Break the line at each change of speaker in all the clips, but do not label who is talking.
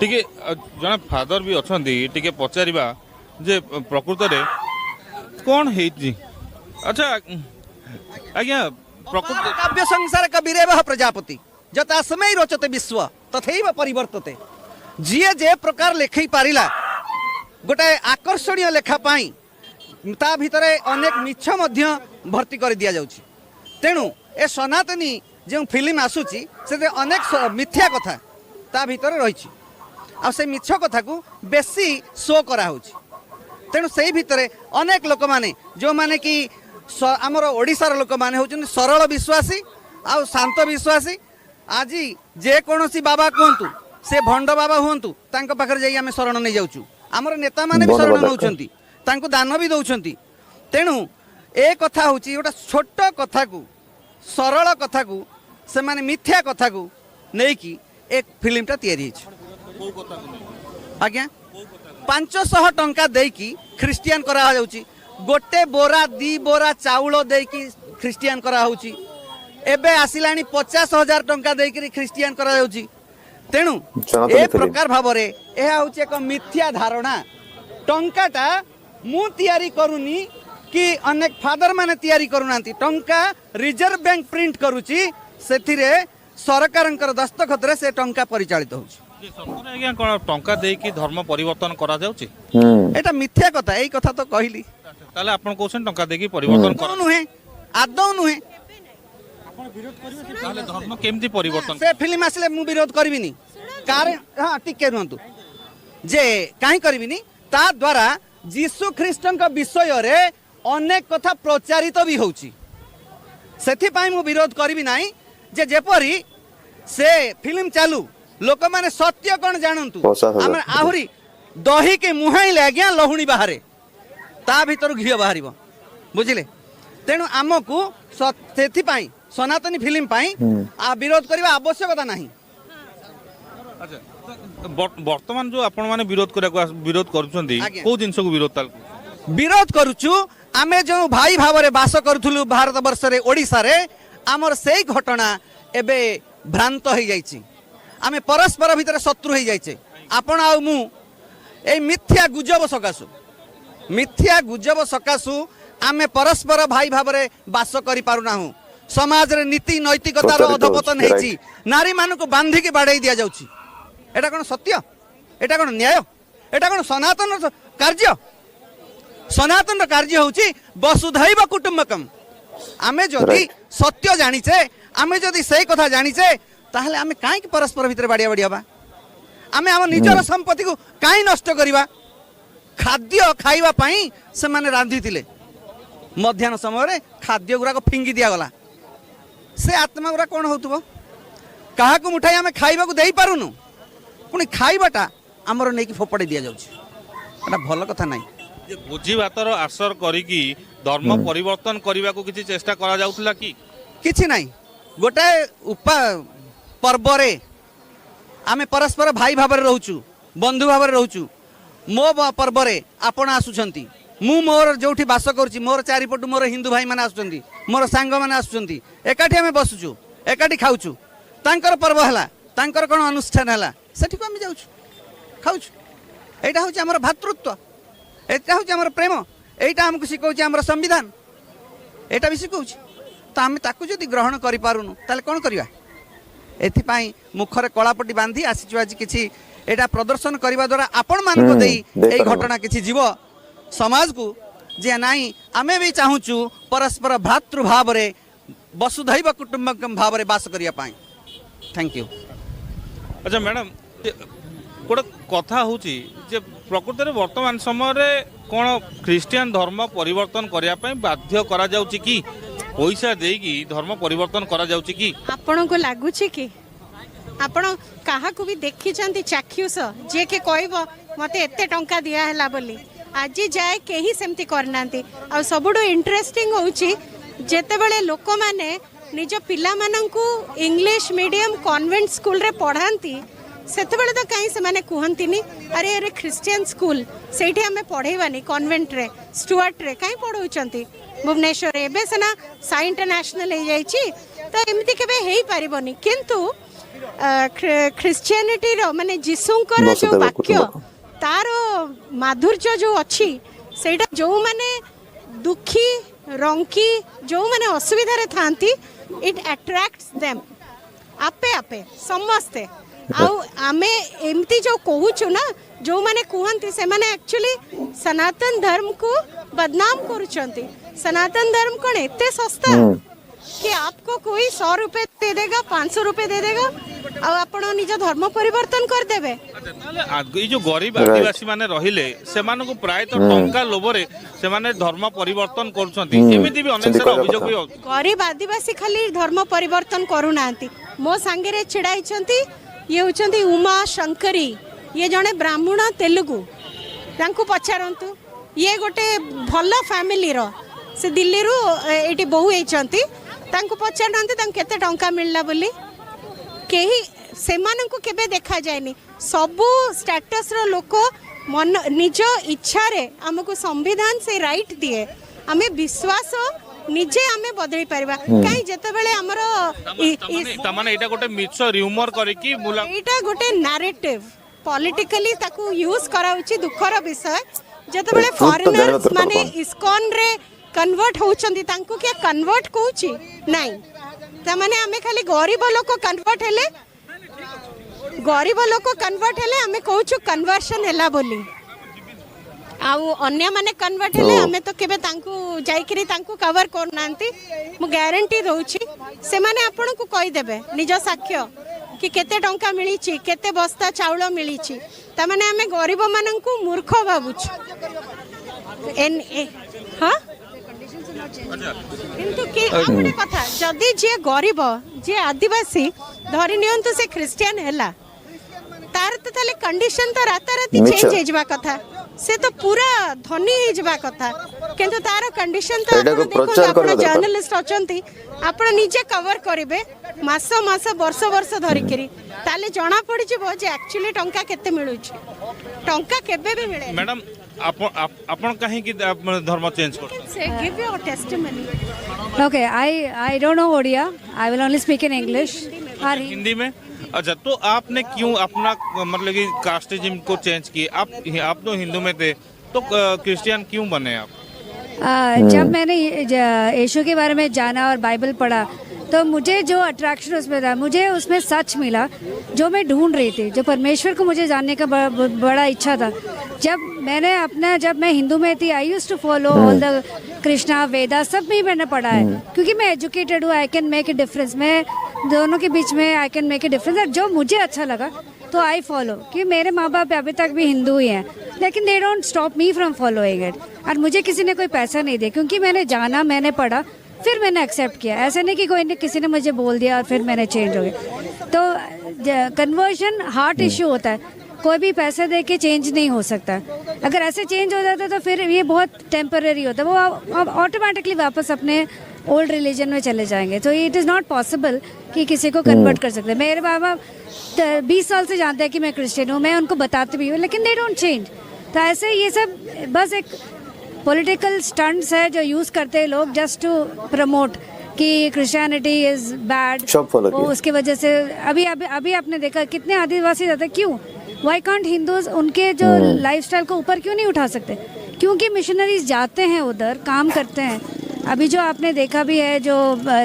टिके जन फादर भी अच्छा टिके पचारिबा जे प्रकृत रे कौन है अच्छा आज्ञा प्रकृत
काव्य संसार कविरेव प्रजापति जतास्मै रोचते विश्व तथैव परिवर्तते जीए जे प्रकार लेखई पारिला गोटे आकर्षणीय लेखा पाई ता भितरे अनेक मिछ मध्य भर्ती कर दिया जाउछि तेणु ए सनातनी जो फिल्म आसुची से अनेक मिथ्या कथा ता भितर रही आ से मिछ कथा को बेसी शो करा होछि तेणु से भितरे अनेक लोक माने जो माने कि आमर ओडिशार लोक माने होउछन सरल विश्वासी आ शांत विश्वासी आज जे कोनोसी बाबा कहतु से भंड बाबा हुंतु तांक पाखर जाई आमे शरण नै जाउछु आमर नेता माने भी शरण नउछंती तांको दान भी दउछंती तेणु ए कथा होछि ओटा छोट कथा को सरल कथा को से माने मिथ्या कथा को नै कि एक फिल्मटा तैयारी छै आज्ञा 500 टंका देकी ख्रिस्टियन करा जाउची गोटे बोरा दी बोरा चाउल देकी ख्रिस्टियन करा होउची एबे आसिलानी 50,000 टंका देकी ख्रिस्टियन करा जाउची तेणु ए प्रकार भावरे एहा होउची एक मिथ्या धारणा टंकाटा मु तैयारी करूनी कि अनेक फादर माने तैयारी करूनांती टंका रिजर्व बैंक प्रिंट करूची सेथिरे सरकारंकर दस्तखत रे से टंका परिचालित होउची
आज्ञा कौन टंका देकी धर्म परिवर्तन करा जाउची
एटा मिथ्या कथा एई कथा तो कहली
ताले आपण कोसन टंका देकी परिवर्तन कर
नुहे आदौ नुहे
आपण विरोध करिवे ताले धर्म केमती परिवर्तन
से फिल्म आसले मु विरोध करबिनी कारण हां टिके रहंतु जे काहे करबिनी ता द्वारा यीशु ख्रीष्टन का विषय रे अनेक कथा प्रचारित भी होउची सेथि पई मु विरोध करबी नाही जे जेपरी से फिल्म चालू लोक माने सत्य कोन जानंतु हम आहुरी दही के मुहाइले आज्ञा लहुणी बाहरे ता भीतर घियो बाहरिबो बुझिले तेणु आमको सेथि पई सनातनी फिल्म पई आ विरोध करबा आवश्यकता नाही
अच्छा वर्तमान जो आपण माने विरोध करूछंती को जिंस को
विरोध करूछु आमे जो भाई भावरे बास करूथुलु भारत वर्ष रे ओडिसा रे हमर सेई घटना एबे भ्रांत हो जाइछि आमे परस्पर भितर शत्रु हो जाइछे आपण आ मु ए मिथ्या गुजब सकाशु आमे परस्पर भाई भावरे बास करि पारुना हूं समाज रे नीति नैतिकतार अधपतन हेछि नारी मान को बांधी के बाड़ाई दिया जाउछि एटा कोन सत्य एटा कोन न्याय एटा कोन सनातन कार्य होउछि वसुधैव कुटुंबकम आमे जदि सत्य जानिछे आमे जदि सही कथा जानिछे ताहले आमे काहे कि परस्पर भितर बाड़िया बाड़ियाबा आमे हम निजर संपत्ति को काहे नष्ट करिबा खाद्य खाइबा पई से माने रांधी थिले मध्याह्न समय रे खाद्य गुरा को फिंगी दिया गला से आत्मा गुरा कोन होतबो काहा को मुठाई आमे खाइबा को देई पारुनु पुनी खाइबाटा हमर नै कि फोपड़ी दिया जाउछि एटा भल कथा नै
जे बुझी बातर आसर करिकी धर्म परिवर्तन करबा को किछि चेष्टा करा जाउतला कि
किछि नै गोटे पर्व रे आमे परस्पर भाई भाव रहूचु बंधु भाव रहूचु मो पर्व रे आपण आसुछंती मु मोर जोठी बास करूची मोर चारिपटु मोर हिंदू भाई माने आसुछंती मोर सांग माने आसुछंती एकाठी आमे बसुचु एकाठी खाउचु तांकर पर्व हला तांकर कोन अनुष्ठान हला सेठी को आमे जाउचु खाउचु एटा होची हमर भातृत्व एटा होची हमर प्रेम एटा हमकु सिखौची हमर संविधान एटा भी सिखौची तो आमे ताकु जदी ग्रहण करि पारुनु ताले कोन करिवा एथिपाई मुखरे कलापट्टी बांधी आसीछु आज किछि एटा प्रदर्शन करबा द्वारा आपण मान को देई एई घटना किछि जीव समाज को जे नाही आमे भी चाहूचु परस्पर भातृभाव रे वसुधैव कुटुंबकम भाव रे बास करिया पाई थैंक यू
अच्छा मैडम गोटे कथा होची जे प्रकृत रे वर्तमान समय रे कोन ख्रिस्टियन धर्म परिवर्तन करिया पाई बाध्य करा जाउची कि पैसा देकी धर्म परिवर्तन करा जाउची कि
आपण को लागुची कि आपण काहा को भी देखि चंती चाख्युस जे के कहबो मते एते टंका दिया हला बोली आज जाए केही सेमती करनांती आ सबुडो इंटरेस्टिंग होउची जेते बेले लोक माने निज पिला माननकू इंग्लिश मीडियम कन्वेंट स्कूल रे पढ़ांती सेते बेले तो काई से माने कुहंतीनी अरे अरे क्रिश्चियन स्कूल सेठी हमें पढ़ेबानी कन्वेंट रे स्टुअर्ट रे काई पढ़ौचंती भुवनेश्वर एबे सना सा इंटरनेशनल हो जाइछि तो एमती केबे हेई परिबोनी किंतु ଖ୍ରୀଷ୍ଟିଆନିଟି ର ମାନେ ଯୀଶୁଙ୍କର जो वाक्य तार माधुर्य जो अच्छी सेटा जो माने दुखी रंकी जो माने असुविधा रे थांती इट अट्रैक्ट्स देम आपे आपे समस्ते आउ आमे एमती जो कहूछु ना जो माने कहंती से माने एक्चुअली सनातन धर्म को बदनाम करूचंती सनातन धर्म कौन एते सस्ता कि आपको कोई 100 रुपए दे देगा 500 रुपए दे देगा और आपण निज धर्म परिवर्तन कर देबे।
ये जो गरीब आदिवासी माने रहिले सेमान को प्राय तो टंका लोभरे से माने धर्म परिवर्तन करछंती एमिति भी अनेक सारा अभियोग भी
गरीब आदिवासी खाली धर्म परिवर्तन करू नांती मो संगे रे छिड़ाई छंती ये होचंती उमा शंकरी ये जने ब्राह्मण तेलुगु तांको पचारंतु ये गोटे भल फैमिली रो से दिल्ली रू एटी बहु एचंती तांको पचारंतु तांको केते टंका मिलला बोली केही सेमानंको केबे देखा जायनी सबु स्टेटस रो लोक मन निज इच्छा रे हमको संविधान से राइट दिए आमे विश्वास निजे आमे बदली परबा काई जते बेले हमरो
तमाने एटा गोटे मिछ र्यूमर करे कि मुला
एटा गोटे नैरेटिव पॉलिटिकली ताकू यूज कराउची दुखर विषय जते बेले फॉरेनर्स माने इस्कॉन रे कन्वर्ट होउचंदी तांको के कन्वर्ट कोउची नाही त माने आमे खाली गरीब लोक कन्वर्ट हेले गरीब लोक कन्वर्ट हेले आमे कहूछु कन्वर्शन हैला बोली आउ अन्य माने कन्वर्ट हेले आमे तो केबे तांको जाईकरी तांको कवर कर नांती मु गारंटी दोउची से माने आपन को कहि देबे निज साक्ष्य कि केते टंका मिली छी केते बस्ता चाउल मिली छी त माने आमे गरीब मानन को मूर्ख भाबुछ एन हां किंतु के आपने कथा जदी जे गरीब जे आदिवासी धरि नियंतु से क्रिश्चियन हैला तार तो ताले कंडीशन तो राताराती चेंज हेजबा कथा से तो पूरा धनी हेजबा कथा किंतु तार कंडीशन तो देखो आपण जर्नलिस्ट अचंती आपण निजे कवर करिवे मास मास वर्ष वर्ष धरि करी ताले जणा पड़ी जे जे एक्चुअली टंका केते मिलु छी टंका केबे भी मिले
मैडम आपण काहे कि धर्म चेंज कर
से give your testimony
Okay, I don't know Odia. I will only speak in English.
Hindi में अच्छा तो आपने क्यों अपना मतलब कि कास्टिज्म को चेंज किया आप तो हिंदू में थे तो क्रिश्चियन क्यों बने आप
जब मैंने यीशु के बारे में जाना और बाइबल पढ़ा तो मुझे जो अट्रैक्शन उसमें था मुझे उसमें सच मिला जो मैं ढूंढ रही थी जो परमेश्वर को मुझे जानने का बड़ा इच्छा था जब मैं हिंदू में थी I used to follow all the Krishna Veda सब में ही मैंने पढ़ा है क्योंकि मैं एजुकेटेड हूँ I can make a difference मैं दोनों के बीच में I can make a difference जो मुझे अच्छा लगा तो आई फॉलो कि मेरे माँ बाप अभी तक भी हिंदू ही हैं लेकिन they don't stop me from following it और मुझे किसी ने कोई पैसा नहीं दिया क्योंकि मैंने जाना मैंने पढ़ा फिर मैंने एक्सेप्ट किया ऐसा नहीं कि कोई ने किसी ने मुझे बोल दिया और फिर मैंने चेंज हो गया तो कन्वर्जन हार्ट इश्यू होता है कोई भी पैसा दे के चेंज नहीं हो सकता अगर ऐसे चेंज हो जाता तो फिर ये बहुत टेम्पररी होता वो ऑटोमेटिकली वापस अपने ओल्ड रिलीजन में चले जाएंगे तो इट इज़ नॉट पॉसिबल कि किसी को कन्वर्ट कर सकते मेरे बाबा 20 साल से जानते हैं कि मैं क्रिश्चियन हूँ मैं उनको बताती भी हूँ लेकिन दे डोंट चेंज तो ऐसे ये सब बस एक पॉलिटिकल स्टंट्स है जो यूज़ करते हैं लोग जस्ट टू प्रमोट कि क्रिश्चियनिटी इज़ बैड उसकी वजह से अभी आपने देखा कितने आदिवासी जाते क्यों वाई कांट हिंदूज उनके जो लाइफस्टाइल को ऊपर क्यों नहीं उठा सकते क्योंकि मिशनरीज जाते हैं उधर काम करते हैं अभी जो आपने देखा भी है जो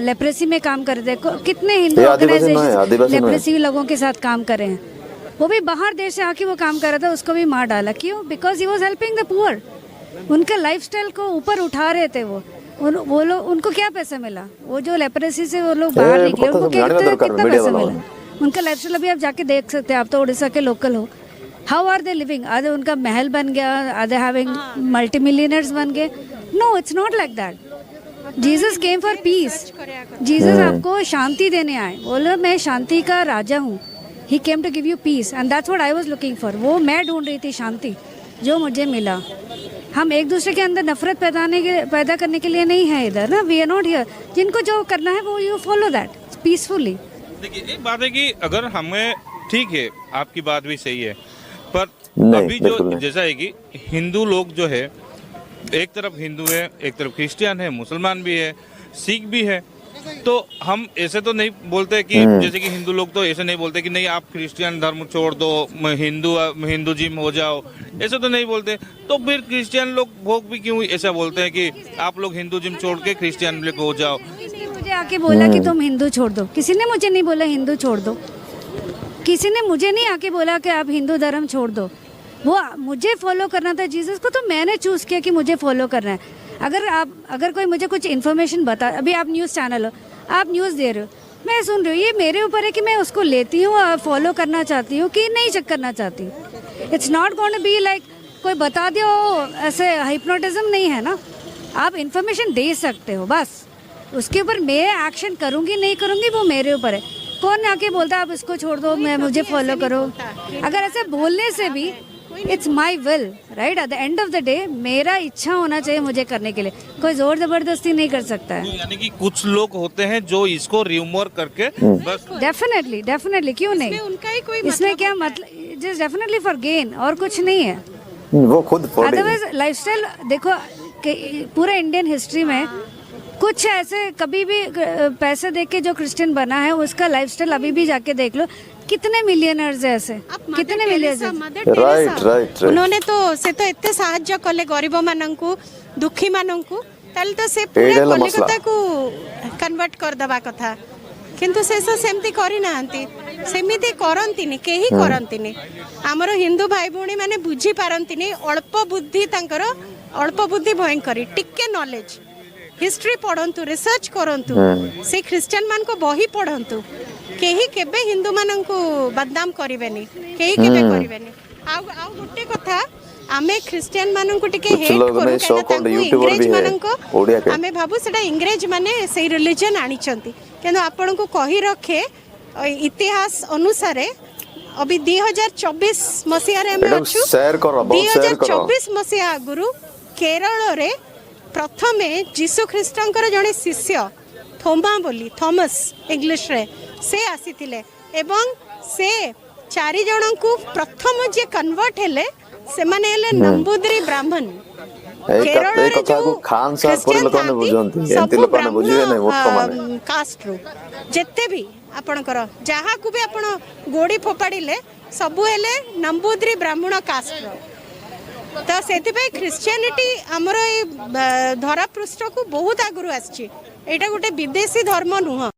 लेप्रेसी में काम कर रहे थे कितने हिंदू ऑर्गेनाइजेशन लेप्रेसी लोगों के साथ काम कर रहे हैं वो भी बाहर देश से आके वो काम कर रहा था उसको भी मार डाला क्यों because he was helping the poor उनके लाइफस्टाइल को ऊपर उठा रहे थे वो लोग उनको क्या पैसा मिला वो जो लेप्रेसी से वो लोग बाहर निकले उनको कितना पैसा मिला उनका लाइफस्टाइल अभी आप जाके देख सकते हैं आप तो उड़ीसा के लोकल हो हाउ आर दे लिविंग आधे उनका महल बन गया आधे हैविंग मल्टी मिलियनर्स बन गए no it's not like that Jesus came for peace Jesus आपको शांति देने आए बोलो मैं शांति का राजा हूँ he came to give you peace and that's what I was looking for वो मैं ढूंढ रही थी शांति जो मुझे मिला हम एक दूसरे के अंदर नफरत पैदा करने के लिए नहीं है इधर ना वी आर नॉट हियर जिनको जो करना है वो यू फॉलो दैट पीसफुली
देखिए एक बात है कि अगर हमें ठीक है आपकी बात भी सही है पर अभी जो जैसा है कि हिंदू लोग जो है एक तरफ हिंदू है एक तरफ क्रिश्चियन है मुसलमान भी है सिख भी है तो हम ऐसे तो नहीं बोलते कि जैसे कि हिंदू लोग तो ऐसे नहीं बोलते कि नहीं आप क्रिश्चियन धर्म छोड़ दो, हिंदुजिम हो जाओ, ऐसे तो नहीं बोलते। तो फिर क्रिश्चियन लोग भोग भी क्यों ऐसा बोलते हैं कि आप लोग हिंदुजिम छोड़ के क्रिश्चियन लोग हो जाओ?
किसी ने मुझे आके बोला कि तुम हिंदू छोड़ दो, किसी ने मुझे नहीं बोला हिंदू छोड़ दो, किसी ने मुझे नहीं आके बोला कि आप हिंदू धर्म छोड़ दो। वो मुझे फॉलो करना था जीसस को, तो मैंने चूज़ किया कि मुझे फॉलो करना है। अगर कोई मुझे कुछ इन्फॉर्मेशन बता, अभी आप न्यूज़ चैनल हो, आप न्यूज़ दे रहे हो, मैं सुन रही हूँ, ये मेरे ऊपर है कि मैं उसको लेती हूँ और फॉलो करना चाहती हूँ कि नहीं करना चाहती हूँ। It's not going to be like कोई बता दियो, ऐसे हिप्नोटिज्म नहीं है ना। आप इन्फॉर्मेशन दे सकते हो, बस उसके ऊपर मैं एक्शन करूँगी नहीं करूँगी वो मेरे ऊपर है। कौन आके बोलता है आप इसको छोड़ दो, मैं मुझे फॉलो करो। अगर ऐसे बोलने से भी it's my will, right, at the end of the day मेरा इच्छा होना चाहिए मुझे करने के लिए, कोई जोर जबरदस्ती नहीं कर सकता है।
यानी कि कुछ लोग होते हैं जो इसको र्यूमर करके बस
डेफिनेटली क्यों नहीं,
उनका ही कोई
इसमें क्या मतलब, जस्ट डेफिनेटली फॉर गेन और कुछ नहीं है।
वो खुद
अदरवाइज लाइफस्टाइल देखो पूरे इंडियन हिस्ट्री में कुछ ऐसे कभी भी पैसे देके के जो क्रिश्चियन बना है उसका लाइफस्टाइल अभी भी जाके देख लो, कितने मिलियनर्स है ऐसे, कितने मिलियनर्स।
राइट
उन्होंने तो से तो एते साहाय्य कले गरीब माननकु, दुखी माननकु, ताल तो से पूरा कलिकता को कन्वर्ट कर दबा कथा, किंतु से सेमती करि नांती, सेमिति करंतिनी, केही करंतिनी। हमर हिंदू भाई भौणी माने बुझी पारंतिनी, अल्प बुद्धि तांकर, अल्प बुद्धि भयंकरी, टिके नॉलेज, हिस्ट्री पढ़ंतु, रिसर्च करंतु, से क्रिश्चियन मान को बही पढ़ंतु, केही केबे हिंदू मान को बदनाम करिवेनी, केही केबे करिवेनी। आ गुटे कथा आमे क्रिश्चियन मान को टिके हेट करू, काहे इंग्रेज मान को आमे भाबु सेटा इंग्रेज माने से रिलीजन आनी चंती, केनो आपण को कहि रखे इतिहास अनुसार अभी 2024 मसिया रे हम अछु, 2024 मसिया गुरु केरल रे प्रथमे जीसु ख्रीष्टंकर जड़े शिष्य थोमा बोली, थॉमस इंग्लिश रे से आसीथिले एवं से चारि जन को प्रथम जे कन्वर्ट हेले से माने हेले नंबूद्री ब्राह्मण। केरल रे जो
खान साहब पर लोक ने बुझंती, एंती लोक ने बुझिवे नै मूर्ख माने
कास्ट रो जेते भी आपणकर जहा को भी आपण गोड़ी फोपाड़िले सबु हेले नंबूद्री ब्राह्मण कास्ट रो। तो से क्रिश्चियनिटी आमर धरा पृष्ठ को बहुत आगु आसी, एटा गोटे विदेशी धर्म नुह।